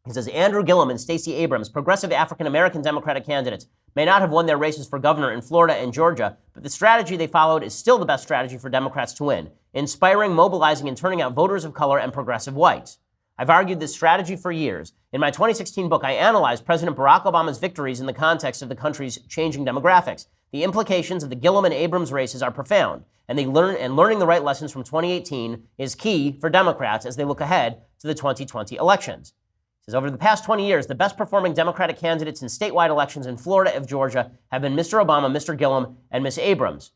He says, Andrew Gillum and Stacey Abrams, progressive African-American Democratic candidates, may not have won their races for governor in Florida and Georgia, but the strategy they followed is still the best strategy for Democrats to win, inspiring, mobilizing, and turning out voters of color and progressive whites. I've argued this strategy for years. In my 2016 book, I analyzed President Barack Obama's victories in the context of the country's changing demographics. The implications of the Gillum and Abrams races are profound, and learning the right lessons from 2018 is key for Democrats as they look ahead to the 2020 elections. He says, over the past 20 years, the best performing Democratic candidates in statewide elections in Florida and Georgia have been Mr. Obama, Mr. Gillum, and Ms. Abrams.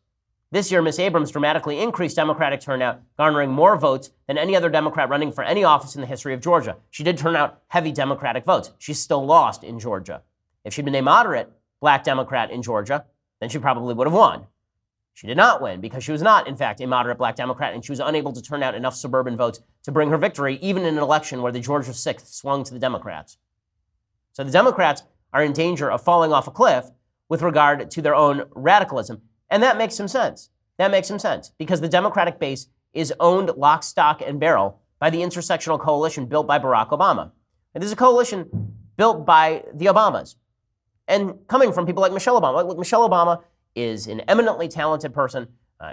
This year, Ms. Abrams dramatically increased Democratic turnout, garnering more votes than any other Democrat running for any office in the history of Georgia. She did turn out heavy Democratic votes. She still lost in Georgia. If she'd been a moderate black Democrat in Georgia, then she probably would have won. She did not win because she was not, in fact, a moderate black Democrat, and she was unable to turn out enough suburban votes to bring her victory, even in an election where the Georgia 6th swung to the Democrats. So the Democrats are in danger of falling off a cliff with regard to their own radicalism. And that makes some sense. That makes some sense because the Democratic base is owned lock, stock, and barrel by the intersectional coalition built by Barack Obama. And this is a coalition built by the Obamas and coming from people like Michelle Obama. Look, Michelle Obama is an eminently talented person.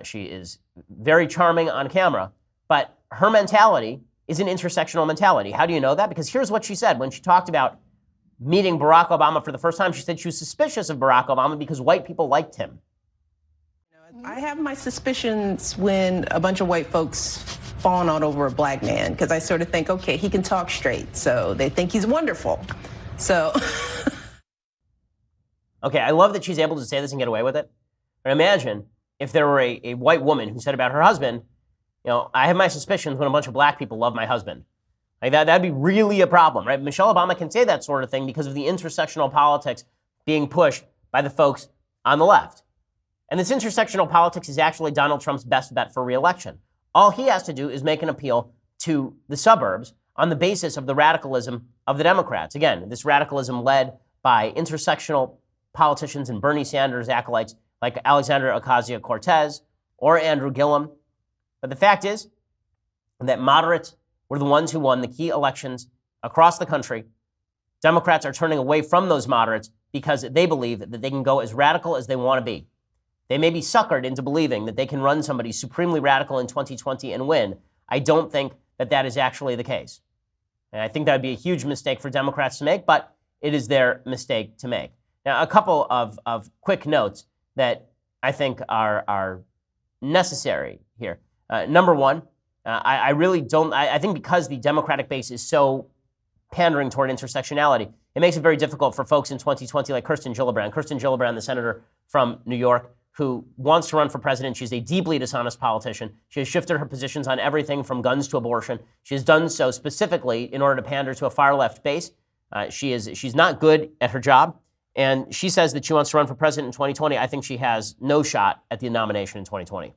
She is very charming on camera, but her mentality is an intersectional mentality. How do you know that? Because here's what she said when she talked about meeting Barack Obama for the first time. She said she was suspicious of Barack Obama because white people liked him. I have my suspicions when a bunch of white folks fawn out over a black man because I sort of think, okay, he can talk straight, so they think he's wonderful. So. Okay, I love that she's able to say this and get away with it. But imagine if there were a white woman who said about her husband, you know, I have my suspicions when a bunch of black people love my husband. Like that'd be really a problem, right? Michelle Obama can say that sort of thing because of the intersectional politics being pushed by the folks on the left. And this intersectional politics is actually Donald Trump's best bet for re-election. All he has to do is make an appeal to the suburbs on the basis of the radicalism of the Democrats. Again, this radicalism led by intersectional politicians and Bernie Sanders acolytes like Alexandria Ocasio-Cortez or Andrew Gillum. But the fact is that moderates were the ones who won the key elections across the country. Democrats are turning away from those moderates because they believe that they can go as radical as they want to be. They may be suckered into believing that they can run somebody supremely radical in 2020 and win. I don't think that that is actually the case. And I think that would be a huge mistake for Democrats to make, but it is their mistake to make. Now, a couple of quick notes that I think are necessary here. Number one, I really don't, I think because the Democratic base is so pandering toward intersectionality, it makes it very difficult for folks in 2020 like Kirsten Gillibrand. Kirsten Gillibrand, the senator from New York, who wants to run for president. She's a deeply dishonest politician. She has shifted her positions on everything from guns to abortion. She has done so specifically in order to pander to a far-left base. She's not good at her job. And she says that she wants to run for president in 2020. I think she has no shot at the nomination in 2020.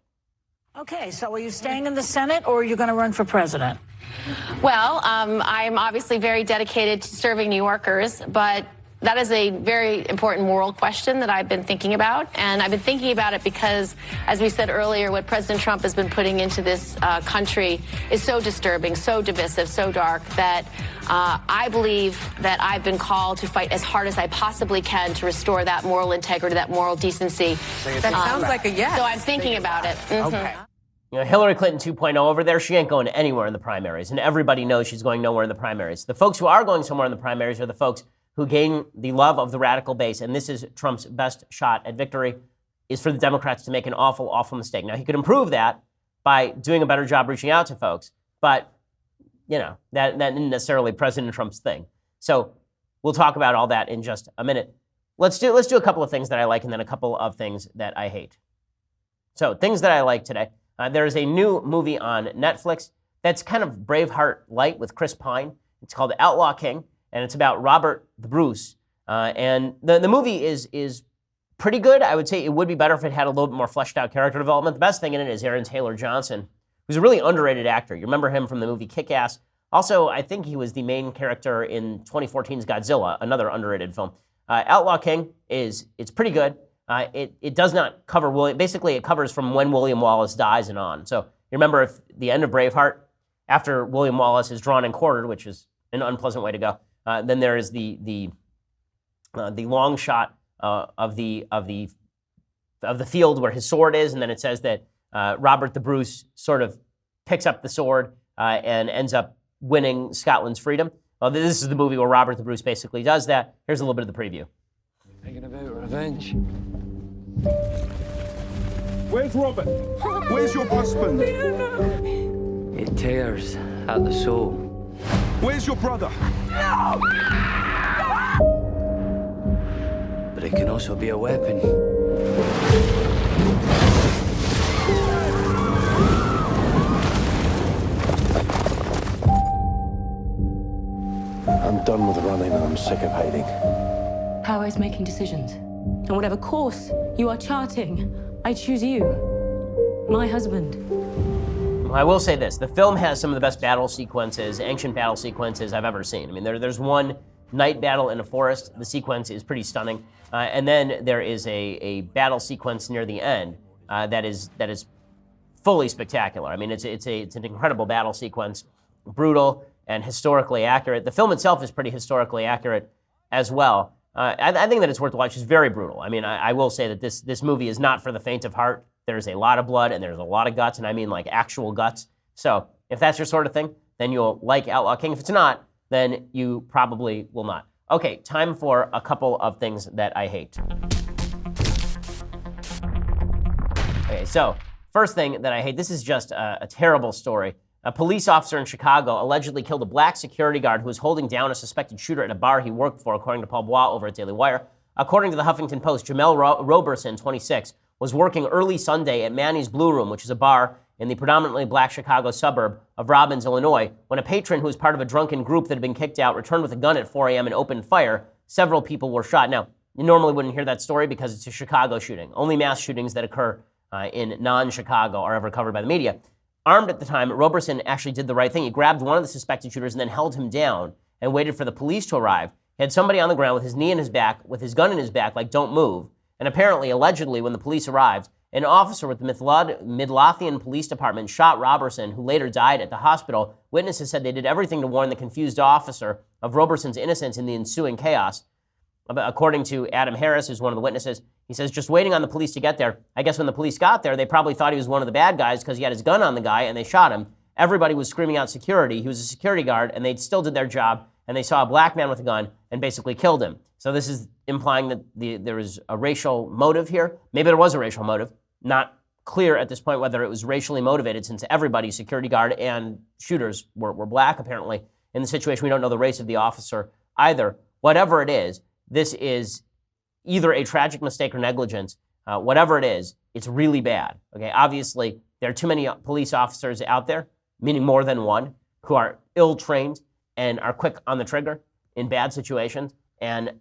Okay, so are you staying in the Senate or are you going to run for president? Well, I'm obviously very dedicated to serving New Yorkers, but that is a very important moral question that I've been thinking about. And I've been thinking about it because, as we said earlier, what President Trump has been putting into this country is so disturbing, so divisive, so dark that I believe that I've been called to fight as hard as I possibly can to restore that moral integrity, that moral decency. That sounds like a yes. So I'm thinking about it. Mm-hmm. Okay. You know, Hillary Clinton 2.0 over there, she ain't going anywhere in the primaries. And everybody knows she's going nowhere in the primaries. The folks who are going somewhere in the primaries are the folks who gain the love of the radical base, and this is Trump's best shot at victory, is for the Democrats to make an awful, awful mistake. Now, he could improve that by doing a better job reaching out to folks, but, you know, that isn't necessarily President Trump's thing. So we'll talk about all that in just a minute. Let's do a couple of things that I like and then a couple of things that I hate. So things that I like today. There is a new movie on Netflix that's kind of Braveheart light with Chris Pine. It's called Outlaw King. And it's about Robert the Bruce. And the movie is pretty good. I would say it would be better if it had a little bit more fleshed out character development. The best thing in it is Aaron Taylor Johnson, who's a really underrated actor. You remember him from the movie Kick-Ass. Also, I think he was the main character in 2014's Godzilla, another underrated film. Outlaw King it's pretty good. It does not cover William. Basically, it covers from when William Wallace dies and on. So you remember if the end of Braveheart, after William Wallace is drawn and quartered, which is an unpleasant way to go, then there is the long shot of the field where his sword is, and then it says that Robert the Bruce sort of picks up the sword and ends up winning Scotland's freedom. Well, this is the movie where Robert the Bruce basically does that. Here's a little bit of the preview. Thinking about revenge. Where's Robert? Where's your husband? It tears at the soul. Where's your brother? But it can also be a weapon. I'm done with running and I'm sick of hiding. Power is making decisions. And whatever course you are charting, I choose you, my husband. I will say this. The film has some of the best battle sequences, ancient battle sequences I've ever seen. I mean, there's one night battle in a forest. The sequence is pretty stunning. And then there is a battle sequence near the end that is fully spectacular. I mean, it's an incredible battle sequence, brutal and historically accurate. The film itself is pretty historically accurate as well. I think that it's worth to watch. It's very brutal. I mean, I will say that this movie is not for the faint of heart. There's a lot of blood and there's a lot of guts, and I mean like actual guts. So if that's your sort of thing, then you'll like Outlaw King. If it's not, then you probably will not. Okay, time for a couple of things that I hate. Okay, so first thing that I hate, this is just a terrible story. A police officer in Chicago allegedly killed a black security guard who was holding down a suspected shooter at a bar he worked for, according to Paul Bois over at Daily Wire. According to the Huffington Post, Jamel Roberson, 26, was working early Sunday at Manny's Blue Room, which is a bar in the predominantly black Chicago suburb of Robbins, Illinois, when a patron who was part of a drunken group that had been kicked out returned with a gun at 4 a.m. and opened fire. Several people were shot. Now, you normally wouldn't hear that story because it's a Chicago shooting. Only mass shootings that occur in non-Chicago are ever covered by the media. Armed at the time, Roberson actually did the right thing. He grabbed one of the suspected shooters and then held him down and waited for the police to arrive. He had somebody on the ground with his knee in his back, with his gun in his back, like, don't move. And apparently, allegedly, when the police arrived, an officer with the Midlothian Police Department shot Roberson, who later died at the hospital. Witnesses said they did everything to warn the confused officer of Roberson's innocence in the ensuing chaos. According to Adam Harris, who's one of the witnesses, he says, just waiting on the police to get there. I guess when the police got there, they probably thought he was one of the bad guys because he had his gun on the guy and they shot him. Everybody was screaming out security. He was a security guard and they still did their job, and they saw a black man with a gun and basically killed him. So this is implying that there was a racial motive here. Maybe there was a racial motive. Not clear at this point whether it was racially motivated, since everybody, security guard and shooters, were black, apparently. In the situation, we don't know the race of the officer either. Whatever it is, this is either a tragic mistake or negligence. Whatever it is, it's really bad. Okay, obviously, there are too many police officers out there, meaning more than one, who are ill-trained and are quick on the trigger in bad situations, and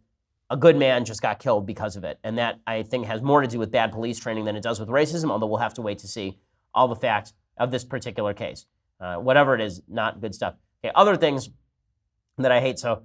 a good man just got killed because of it. And that, I think, has more to do with bad police training than it does with racism, although we'll have to wait to see all the facts of this particular case. Whatever it is, not good stuff. Okay, other things that I hate. So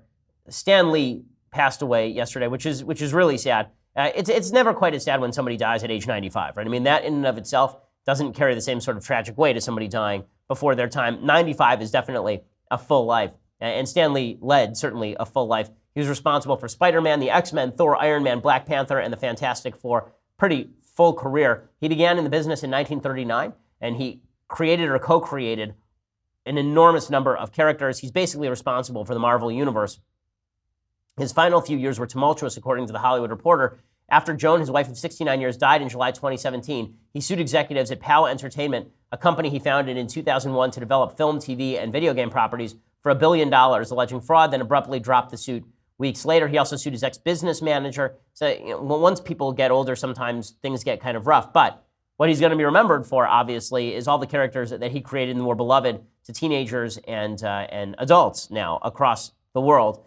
Stan Lee passed away yesterday, which is really sad. It's never quite as sad when somebody dies at age 95, right? I mean, that in and of itself doesn't carry the same sort of tragic weight as somebody dying before their time. 95 is definitely a full life. And Stan Lee led, certainly, a full life. He was responsible for Spider-Man, the X-Men, Thor, Iron Man, Black Panther, and the Fantastic Four. Pretty full career. He began in the business in 1939, and he created or co-created an enormous number of characters. He's basically responsible for the Marvel Universe. His final few years were tumultuous, according to The Hollywood Reporter. After Joan, his wife of 69 years, died in July 2017, he sued executives at POW Entertainment, a company he founded in 2001 to develop film, TV, and video game properties, for $1 billion, alleging fraud, then abruptly dropped the suit. Weeks later, he also sued his ex-business manager. So once people get older, sometimes things get kind of rough. But what he's going to be remembered for, obviously, is all the characters that he created and were beloved to teenagers and adults now across the world.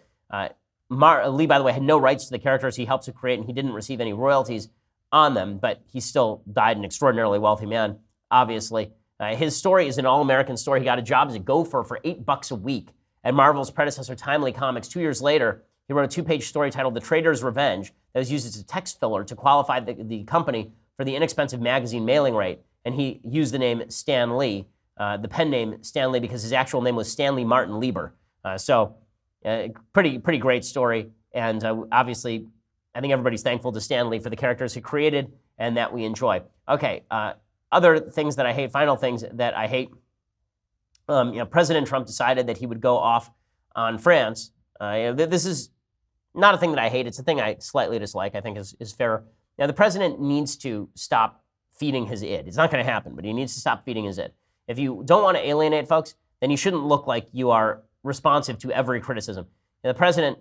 Lee, by the way, had no rights to the characters he helped to create, and he didn't receive any royalties on them, but he still died an extraordinarily wealthy man, obviously. His story is an all-American story. He got a job as a gopher for $8 a week at Marvel's predecessor, Timely Comics. 2 years later, he wrote a 2-page story titled The Trader's Revenge that was used as a text filler to qualify the company for the inexpensive magazine mailing rate, and he used the name Stan Lee, the pen name Stan Lee, because his actual name was Stanley Martin Lieber. Pretty great story, and obviously, I think everybody's thankful to Stan Lee for the characters he created and that we enjoy. Okay, other things that I hate, final things that I hate. President Trump decided that he would go off on France. This is not a thing that I hate. It's a thing I slightly dislike, I think is fair. Now, the president needs to stop feeding his id. It's not going to happen, but he needs to stop feeding his id. If you don't want to alienate folks, then you shouldn't look like you are responsive to every criticism. The president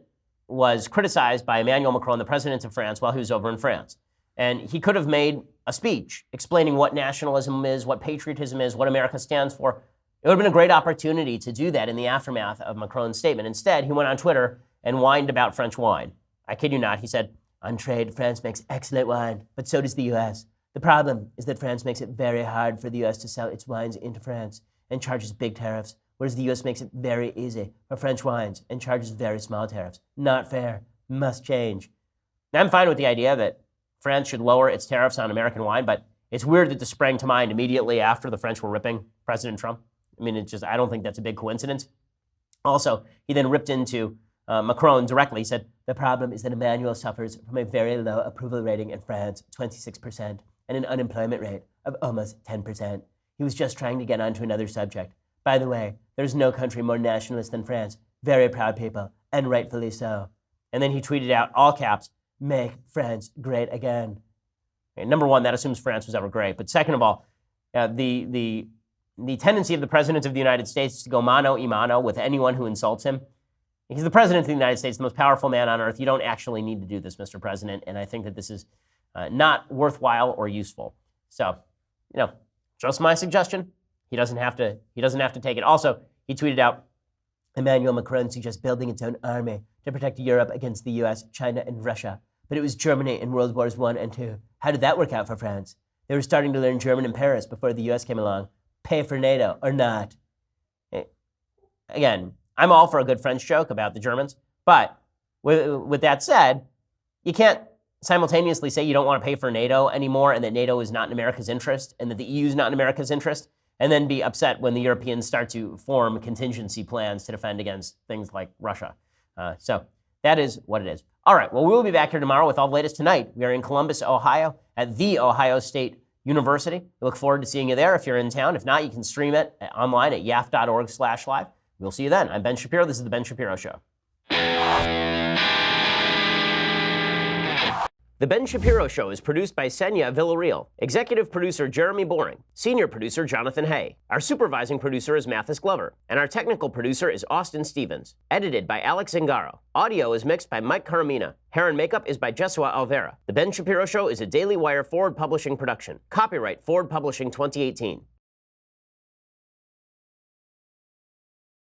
was criticized by Emmanuel Macron, the president of France, while he was over in France. And he could have made a speech explaining what nationalism is, what patriotism is, what America stands for. It would have been a great opportunity to do that in the aftermath of Macron's statement. Instead, he went on Twitter and whined about French wine. I kid you not. He said, "On trade, France makes excellent wine, but so does the U.S. The problem is that France makes it very hard for the U.S. to sell its wines into France and charges big tariffs, whereas the U.S. makes it very easy for French wines and charges very small tariffs. Not fair. Must change." Now, I'm fine with the idea that France should lower its tariffs on American wine, but it's weird that this sprang to mind immediately after the French were ripping President Trump. I mean, I don't think that's a big coincidence. Also, he then ripped into Macron directly. He said, "The problem is that Emmanuel suffers from a very low approval rating in France, 26%, and an unemployment rate of almost 10%. He was just trying to get onto another subject. By the way, there's no country more nationalist than France. Very proud people, and rightfully so." And then he tweeted out, all caps, "Make France great again." Okay, number one, that assumes France was ever great. But second of all, the tendency of the President of the United States is to go mano a mano with anyone who insults him. He's the President of the United States, the most powerful man on earth. You don't actually need to do this, Mr. President. And I think that this is not worthwhile or useful. So, just my suggestion. He doesn't have to take it. Also, he tweeted out, "Emmanuel Macron suggests building its own army to protect Europe against the US, China, and Russia. But it was Germany in World Wars I and II. How did that work out for France? They were starting to learn German in Paris before the US came along. Pay for NATO or not." Again, I'm all for a good French joke about the Germans. But with that said, you can't simultaneously say you don't want to pay for NATO anymore and that NATO is not in America's interest and that the EU is not in America's interest, and then be upset when the Europeans start to form contingency plans to defend against things like Russia. So that is what it is. All right, well, we will be back here tomorrow with all the latest. Tonight, we are in Columbus, Ohio, at The Ohio State University. We look forward to seeing you there if you're in town. If not, you can stream it online at yaf.org/live. We'll see you then. I'm Ben Shapiro. This is The Ben Shapiro Show. The Ben Shapiro Show is produced by Senya Villarreal, executive producer Jeremy Boring, senior producer Jonathan Hay. Our supervising producer is Mathis Glover, and our technical producer is Austin Stevens. Edited by Alex Zingaro. Audio is mixed by Mike Caramina. Hair and makeup is by Jesua Alvera. The Ben Shapiro Show is a Daily Wire Forward Publishing production. Copyright Forward Publishing 2018.